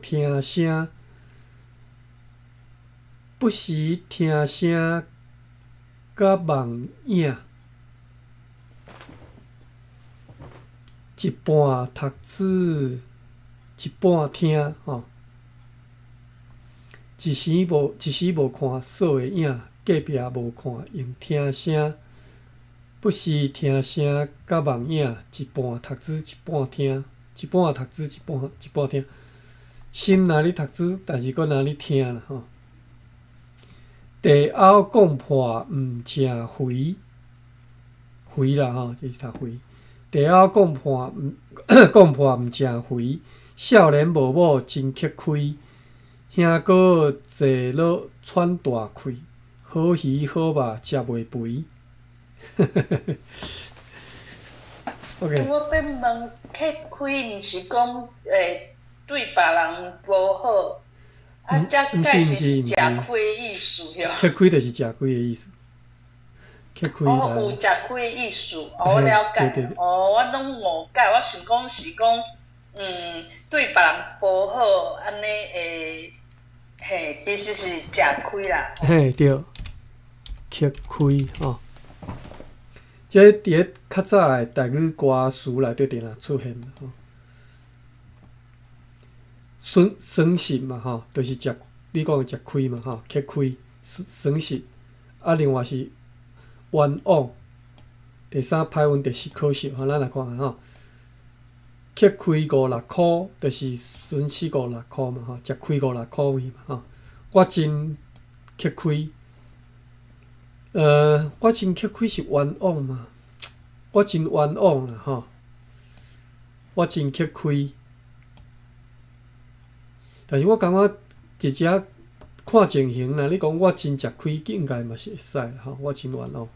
S1: 听声，不时听声甲梦影。一半读书，一半听吼。一时无看扫会影，隔壁无看用听声。不时听声甲梦影，一半读书一半听，一半读书一半听。心若咧读书，但是搁若咧听啦吼。地后讲破毋成肥，肥啦吼，这是读肥。地后讲破毋成肥，少年无某真吃亏。兄哥坐落喘大气，好鱼好肉食袂肥。OK。
S3: 我要问，吃亏毋是讲对别人无好，啊，这解是食亏意思哟。
S1: 吃亏就是食亏的意思。吃亏啦。
S3: 哦，有食亏的意思，我了解。
S1: 对对对。
S3: 我拢误解，我想讲是讲，对别人无好，安尼嘿，其实是食亏啦。
S1: 嘿，对，吃亏吼。这伫咧较早的台语歌词内底定定出现吼。损失嘛吼，就是你讲食亏嘛吼，吃亏损失。啊，另外是冤枉，第三歹运，第四可惜吼，咱来看下吼。吃亏5-6箍，就是损失5-6箍嘛吼，食亏5-6箍去嘛吼。我真吃亏。我真吃亏是冤枉嘛？我真冤枉啦吼！我真吃亏，但是我感觉直接看情形啦。你讲我真吃亏，应该嘛是会使啦吼。我真冤枉，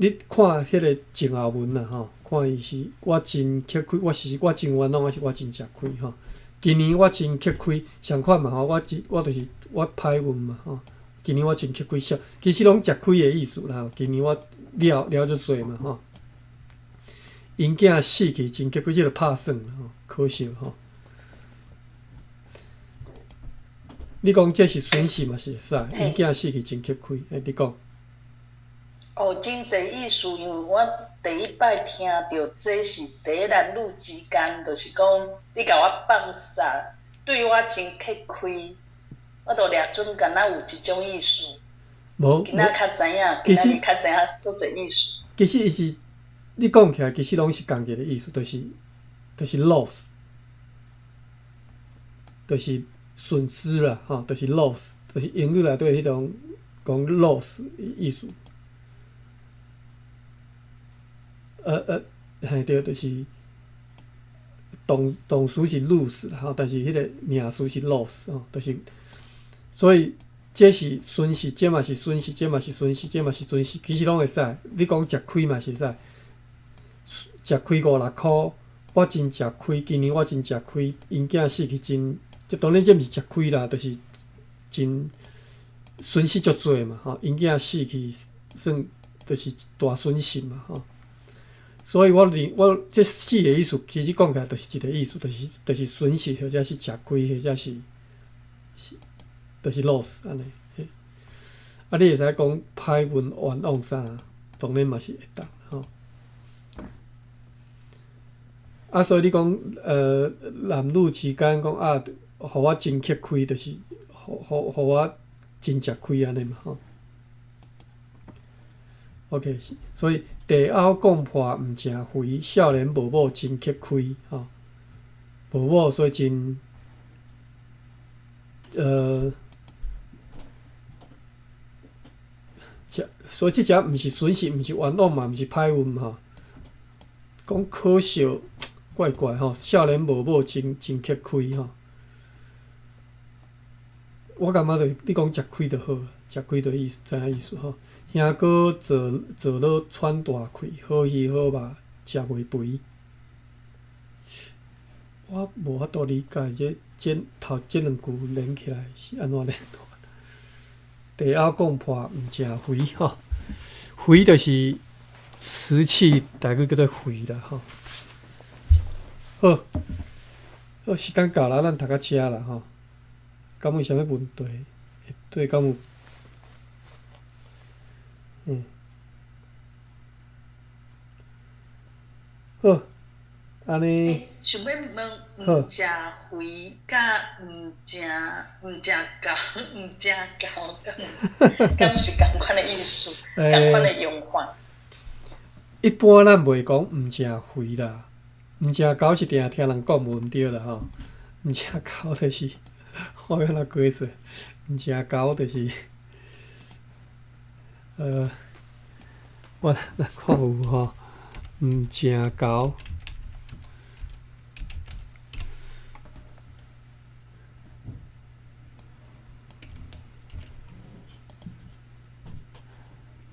S1: 你看迄个前后文啦吼，看伊是我真吃亏，我真冤枉，还是我真吃亏吼？今年我真吃亏，相款嘛吼，我就是我歹运嘛吼。今年我真吃亏，其实拢吃亏的意思啦。今年我了足多嘛吼，因囝死去真吃亏，即个拍算啦吼，可惜吼。你讲这是损失嘛是会使，因囝死去真吃亏，你讲？
S3: 哦，真侪意思，因为我第一摆听到这是第一男女之间，就是讲你甲我放煞，对我真吃亏，我都掠准敢若有即种意思。
S1: 无，
S3: 今仔较知影，今仔日较知影做侪意思。
S1: 其实伊是你讲起来，其实拢是共一个意思，就是 loss， 就是损失啦，吼，就是 loss， 就是英语内底迄种讲 loss 意思。嘿对，就是动词是 lose 吼，但是迄个名词是 loss 吼，就是所以这是损失，这嘛是损失，这嘛是损失，这嘛是损失，其实拢会使。你讲食亏嘛是使，食亏5-6箍，我真食亏，今年我真食亏，因囝死去真，这当然这毋是食亏啦，就是真损失足多嘛吼，因囝死去算就是大损失嘛吼。所以我这4个意思，其实讲起来就是一个意思，就是损失，或者是吃亏，或者是就是 loss 安尼。啊，你会使讲歹运、冤枉啥，当然嘛是会当吼。啊，所以你讲男女之间讲啊，互我真吃亏，就是互我真吃亏安尼嘛吼。OK， 所以地后讲破毋成肥，少年无某真吃亏吼。无某所以真所以即只毋是损失，毋是冤枉嘛，毋是歹运吼。讲可惜，怪怪吼，少年无某真吃亏吼。我感觉着你讲食亏就好，食亏就意思，知影意思吼。兄哥坐落喘大气，好鱼好肉食袂肥。我无法度理解这两句连起来是安怎连？地后讲破毋成肥吼，肥就是瓷器，大概叫做肥啦吼。好，时间到啦，咱读到遮啦吼。敢有啥物问题？对，敢有？好，安尼。
S3: 想要问，毋食肥甲毋食高，敢是共款的意思，共款的用法。
S1: 一般咱袂讲毋食肥啦，毋食高是定听人讲无对啦吼。毋食高就是我要哪解释？毋食高就是我咱看有吼，毋食高。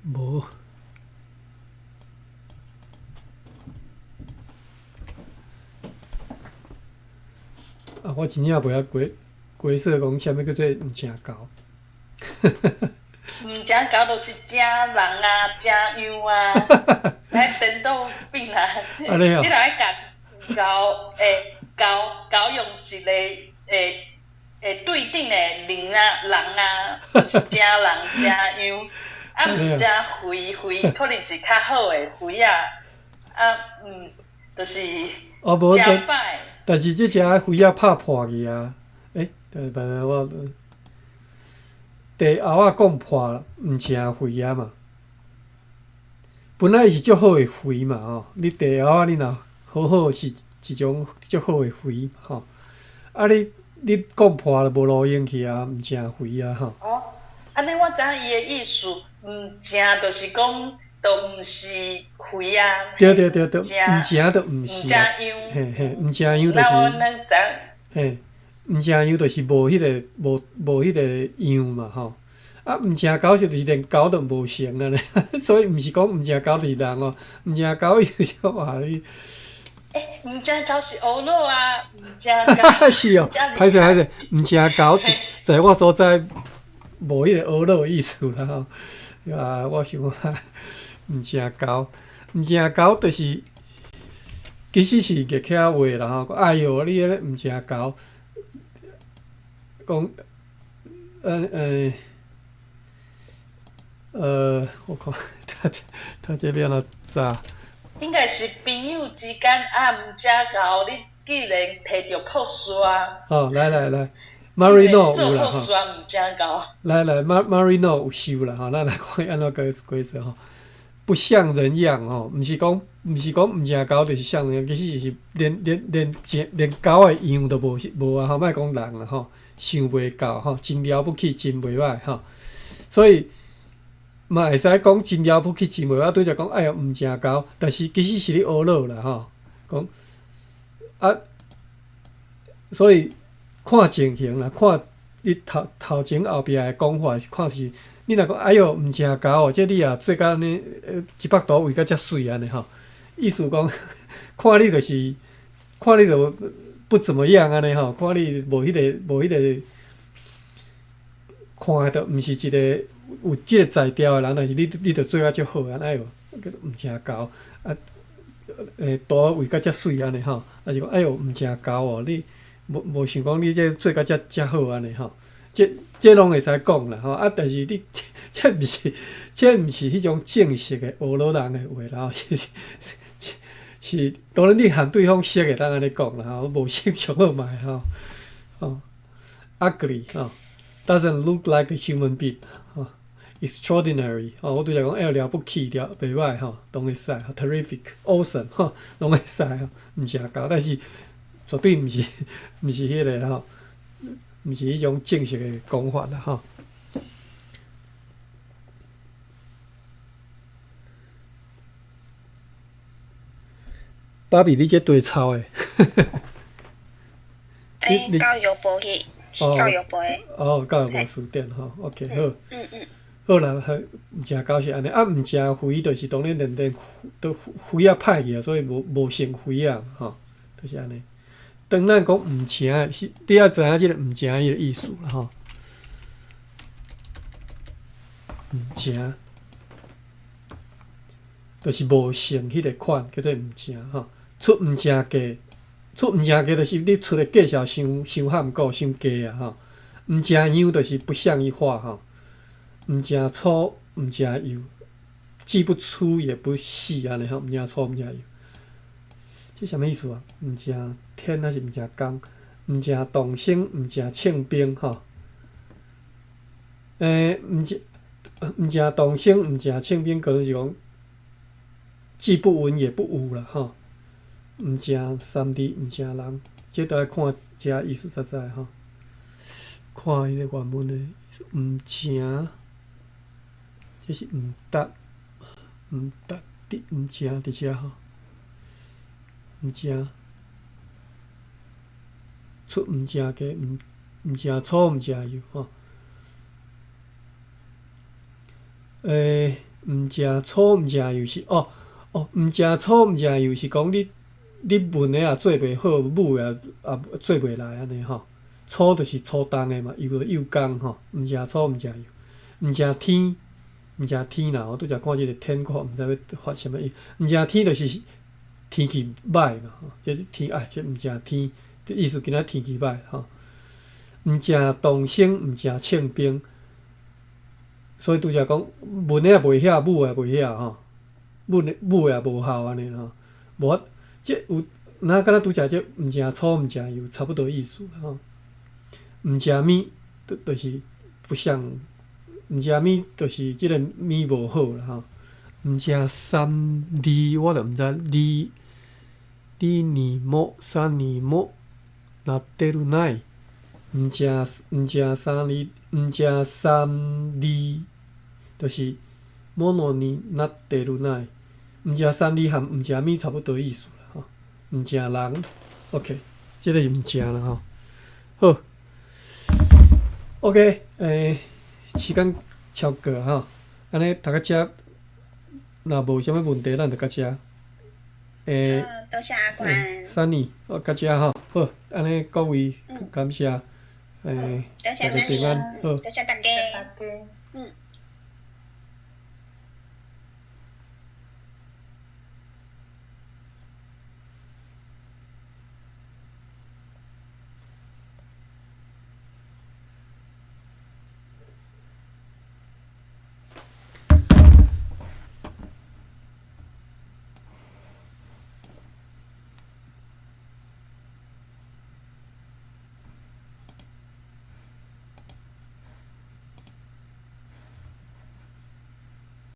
S1: 无，啊！我真正袂晓解释讲啥物叫做毋正高。
S3: 毋正高就是正人啊，正样啊，来颠倒变啊。你若爱甲高用一个对顶的人啊，就是正人正样。啊，毋正肥可能是较好的肥啊，就是正歹。
S1: 但是即只肥啊拍破去啊，我地后仔讲破毋正肥啊嘛，本来是足好的肥嘛吼，你地后仔你若好是一种足好的肥吼，啊你讲破了无路用去啊，毋正肥啊吼。
S3: 哦，安尼我知影伊的意思。毋正就是讲，都毋是肥啊。
S1: 对，毋正就毋是。
S3: 正样。
S1: 嘿，毋正样就是。嘿，毋正样就是无迄个样嘛吼。啊，毋食狗是连狗都无成啊咧，所以毋是讲毋食狗是人哦，毋食狗伊就话你。
S3: 毋食狗是乌肉啊，毋食狗
S1: 是哦，歹势，毋食狗在我所在无迄个乌肉的意思啦吼。啊，我想讲毋食狗，就是其实是日客话啦吼。哎哟，你迄个毋食狗，讲我看他这边哪查？
S3: 应该是朋友之间啊，毋食狗，你既然摕着朴素啊。
S1: 哦，来 ，Marino 有啦
S3: 吼。做朴素啊，毋食狗。
S1: 来 ，Marino 有收啦吼，咱来看安怎个规则吼。不像人样吼，毋是讲毋食狗就是像人样，其实是连狗的样都无啊吼，莫讲人啦吼，想袂到吼，真了不起，真袂歹吼，所以。嘛会使讲真了不起，真袂歹，对着讲哎呀毋食狗，但是其实是你学老啦吼，讲啊，所以看情形啦，看你头前后壁的讲法，看是你若讲哎哟毋食狗哦，即你也做甲安尼100度位甲遮水安尼吼，意思讲看你就是看你就不怎么样安尼吼，看你无迄个看的都毋是一个。有即个才调的人，但是你着做啊足好啊，哎哟，毋食狗啊，图为甲遮水安尼吼，啊是讲哎哟毋食狗哦，你无想讲你这做甲遮好安尼吼，这拢会使讲啦吼，啊但是你这毋是迄种正式的俄罗人的话啦吼，是当然你含对方熟的当安尼讲啦吼，无熟上好嘛吼，ugly 吼 ，doesn't look like a human being 吼。extraordinary 我拄则讲了不起了，袂歹吼，拢会使 terrific awesome 拢会使毋食狗，但是绝对毋是迄个吼，毋是迄种正式的讲法啦吼。芭比，你这对抄诶？
S2: 教育部去，教育部诶。
S1: 教育部书店吼 ，OK 好。好啦，毋食狗是安尼，啊毋食肥就是当然连都肥啊歹去啊，所以无成肥啊，吼，就是安尼。当咱讲毋食，是你要知影即个毋食迄个意思啦，吼。毋食，就是无成迄个款叫做毋食吼。出毋食价，就是你出的价是伤含糊、伤低啊，吼。毋食样就是不像一话，吼。毋食粗，毋食油，既不粗也不细安尼吼，毋食粗，毋食油，这什么意思啊？毋食天还是毋食光？毋食动声，毋食庆兵吼。毋食动声，毋食庆兵，可能是讲既不文也不武啦吼。毋食3D，毋食人，这都要看这意思实在吼。看迄个原文的毋食。这是毋值的，毋食伫遮吼，毋食出毋食价，毋食粗，毋食油吼。毋食粗，毋食油是毋食粗，毋食油是讲你文的也做袂好，武也做袂来安尼吼。粗就是粗重的嘛，油就又重吼，毋食粗，毋食油，毋食天。毋食天啦，我拄则看即个天课，毋知要发啥物意。毋食天就是天气歹嘛，吼，即天即毋食天，意思今仔天气歹吼。毋食动声，毋食庆兵，所以拄则讲文也袂晓，武也袂晓吼，武也无效安尼吼。无即有敢若拄则即毋食粗，毋食油，差不多意思吼。毋食面，就是不像。毋食面就是即个面无好啦吼，毋食3我就毋知2年末3年末那得るない，毋食3就是ものになってるない，毋食3和毋食面差不多意思啦吼，毋食人 ，OK， 即个是毋食啦吼，好 ，OK，时间超过吼，安尼读到遮，若无啥物问题，咱就到遮。
S2: 多谢阿关。
S1: Sunny，到遮吼，好，安尼各位感谢，大家平安，好。
S2: 多谢大家。